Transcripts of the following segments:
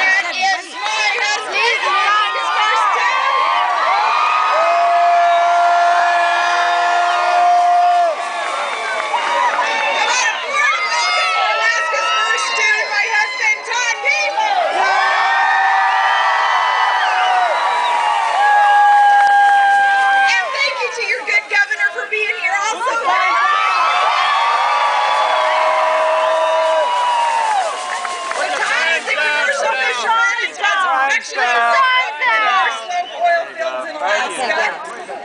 That is my husband. His first term. How about a warm welcome to Alaska's first student, my husband, Todd People. And thank you to your good governor for being here also.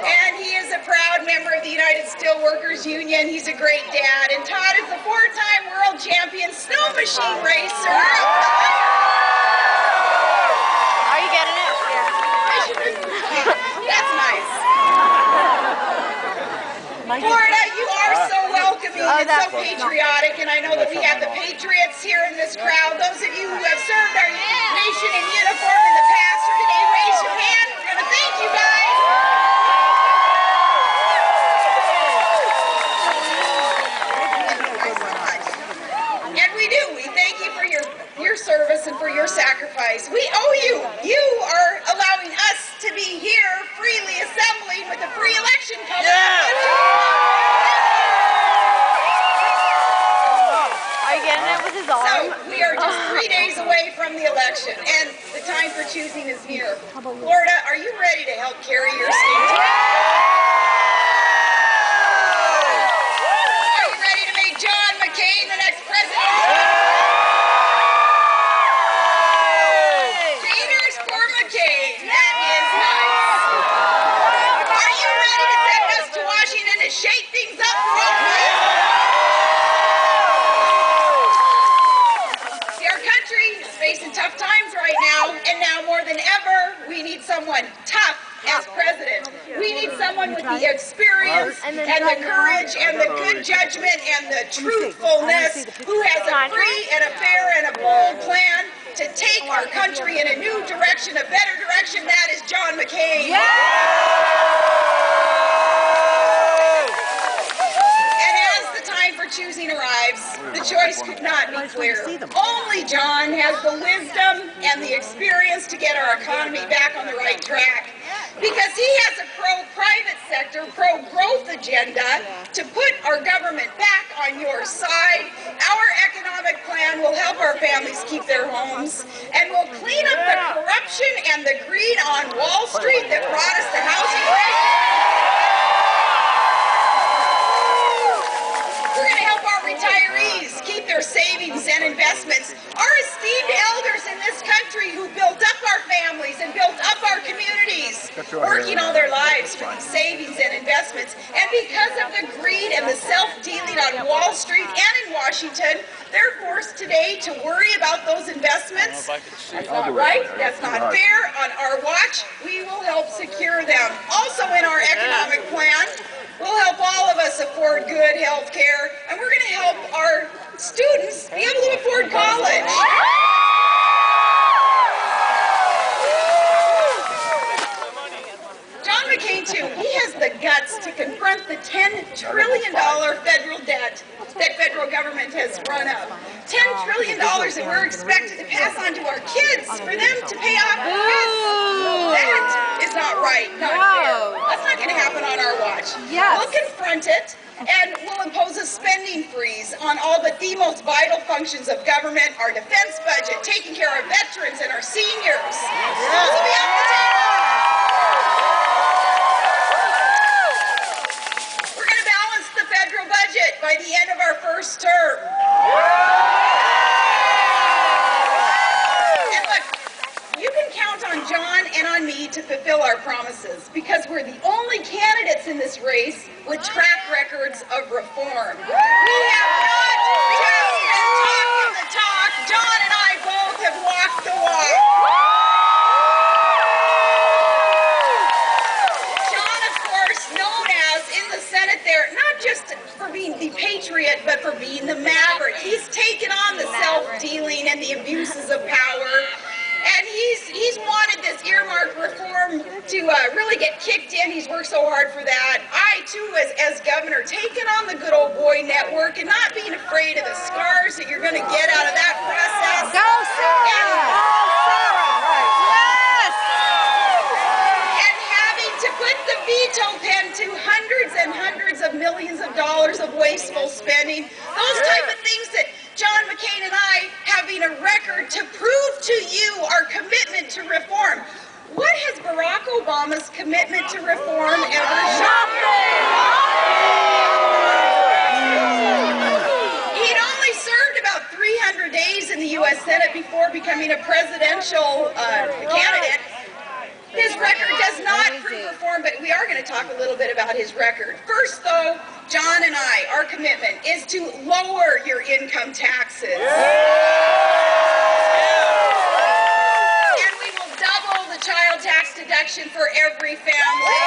And he is a proud member of the United Steelworkers Union. He's a great dad. And Todd is a four-time world champion snow machine racer. Are you getting it? That's nice. Florida, you are so welcoming and so patriotic, and I know that we have the patriots here in this crowd. Those of you who have served our nation in uniform in the past or today, raise your hand. We're going to thank you guys. And we do. We thank you for your service and for your sacrifice. We owe you. You are allowing us to be here freely assembling with a free election coming up. Are you getting it with his arm? So we are just 3 days away from the election, and the time for choosing is near. Florida, are you ready to help carry your state? Are you ready to make John McCain the next president? Cheaters for McCain. That is nice. Are you ready to send us to Washington to shake things up for all time? See, our country is facing tough times right now, and now more than ever, we need someone tough as president. We need someone with the experience and the courage and the good judgment and the truthfulness who has a free and a fair and a bold plan to take our country in a new direction, a better direction. That is John McCain. And as the time for choosing arrives, the choice could not be clearer. Only John has the wisdom and the experience to get our economy back on the right track. Because he has a pro-private sector, pro-growth agenda to put our government back on your side. Our economic plan will help our families keep their homes and will clean up the corruption and the greed on Wall Street that brought us the housing crisis. We're going to help our retirees keep their savings and investments. Our esteemed elders in this country who built up our families and built up our communities, working all their lives for these savings and investments. And because of the greed and the self-dealing on Wall Street and in Washington, they're forced today to worry about those investments. That's not right. That's not fair. On our watch, we will help secure them. Also in our economic plan, we'll help all of us afford good health care, and we're going to help our students be able to afford college. John McCain, too, he has the guts to confront the $10 trillion federal debt that federal government has run up. $10 trillion that we're expected to pass on to our kids for them to pay off. That is not right, not fair. That's not going to happen on our watch. We'll confront it, and we'll impose a spending freeze on all but the most vital functions of government, our defense budget, taking care of veterans and our seniors. Those will be off the table. We're going to balance the federal budget by the end of our first term. And look, you can count on John and on me to fulfill our promises because we're the only candidates in this race with track records of reform. We have not just been talking the talk. John and I both have walked the walk. John, of course, known as in the Senate there, not just for being the patriot, but for being the maverick. He's taken on the self-dealing and the abuses of power. And he's wanted this earmark reform to really get kicked in. He's worked so hard for that. I, too, as governor, taken on the good old boy network and not being afraid of the scars that you're going to get out of that process. Go, Sarah! wasteful spending, those type of things that John McCain and I having a record to prove to you our commitment to reform. What has Barack Obama's commitment to reform ever shown you? He'd only served about 300 days in the U.S. Senate before becoming a presidential candidate. His record does not prove reform, but we are going to talk a little bit about his record. First, though, John and I, our commitment is to lower your income taxes. And we will double the child tax deduction for every family.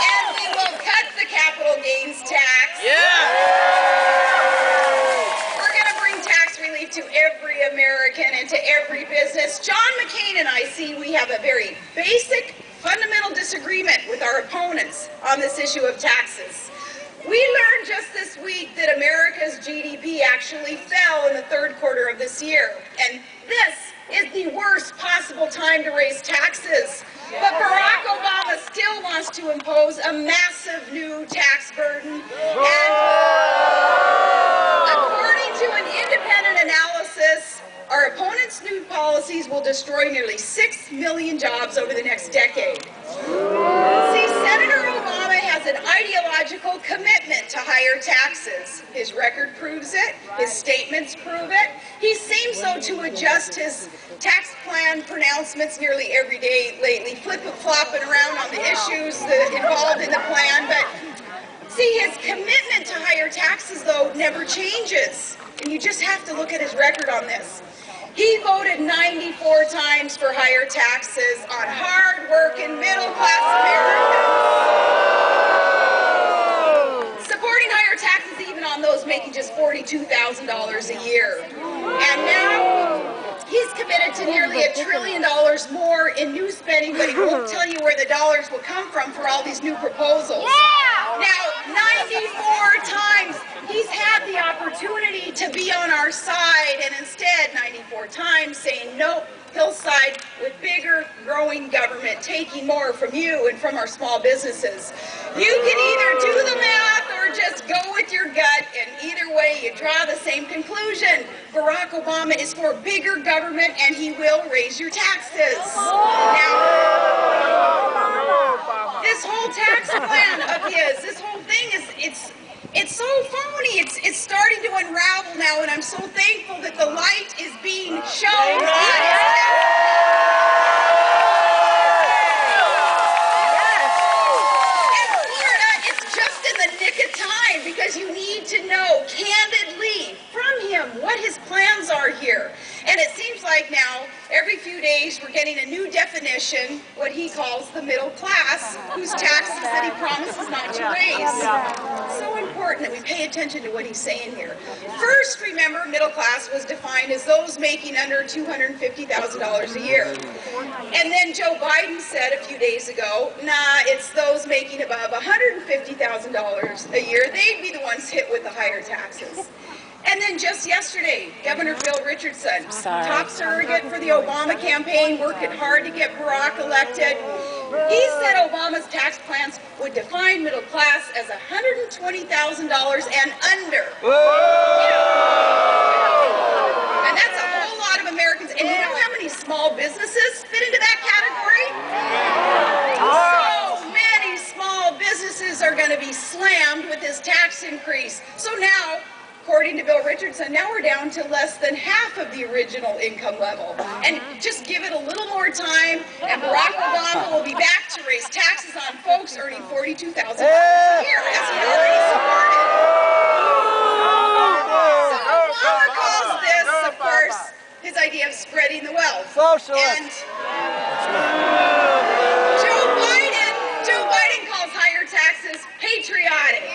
And we will cut the capital gains tax. To every American and to every business. John McCain and I see we have a very basic, fundamental disagreement with our opponents on this issue of taxes. We learned just this week that America's GDP actually fell in the third quarter of this year, and this is the worst possible time to raise taxes. But Barack Obama still wants to impose a massive new tax burden, and according to an independent analysis, our opponents' new policies will destroy nearly 6 million jobs over the next decade. See, Senator Obama has an ideological commitment to higher taxes. His record proves it. His statements prove it. He seems so to adjust his tax plan pronouncements nearly every day lately, flip-flopping around on the issues involved in the plan. But see, his commitment to higher taxes, though, never changes. And you just have to look at his record on this. He voted 94 times for higher taxes on hard-working, middle-class Americans. Supporting higher taxes even on those making just $42,000 a year. And now he's committed to nearly $1 trillion more in new spending, but he won't tell you where the dollars will come from for all these new proposals. Now, 94 times he's had the opportunity to be on our side, and instead, 94 times saying nope, he'll side with bigger, growing government, taking more from you and from our small businesses. You can either do the math or just go with your gut, and either way, you draw the same conclusion. Barack Obama is for bigger government, and he will raise your taxes. Now, this whole tax plan of his, this whole thing it's so phony. It's starting to unravel now, and I'm so thankful that the light is being shown on his And Florida, it's just in the nick of time, because you need to know candidly from him what his plans are here. And it seems like now, every few days, we're getting a new definition, what he calls the middle class, whose taxes that he promises not to raise. So important that we pay attention to what he's saying here. First, remember, middle class was defined as those making under $250,000 a year. And then Joe Biden said a few days ago, nah, it's those making above $150,000 a year. They'd be the ones hit with the higher taxes. And then just yesterday, Governor Bill Richardson, top surrogate for the Obama campaign, working hard to get Barack elected. He said Obama's tax plans would define middle class as $120,000 and under. And that's a whole lot of Americans. And you know how many small businesses fit into that category? So many small businesses are going to be slammed with this tax increase. So now, according to Bill Richardson, now we're down to less than half of the original income level. And just give it a little more time, and Barack Obama will be back to raise taxes on folks earning $42,000 a year, as he already supported. So Obama calls this, of course, his idea of spreading the wealth. And Joe Biden calls higher taxes patriotic.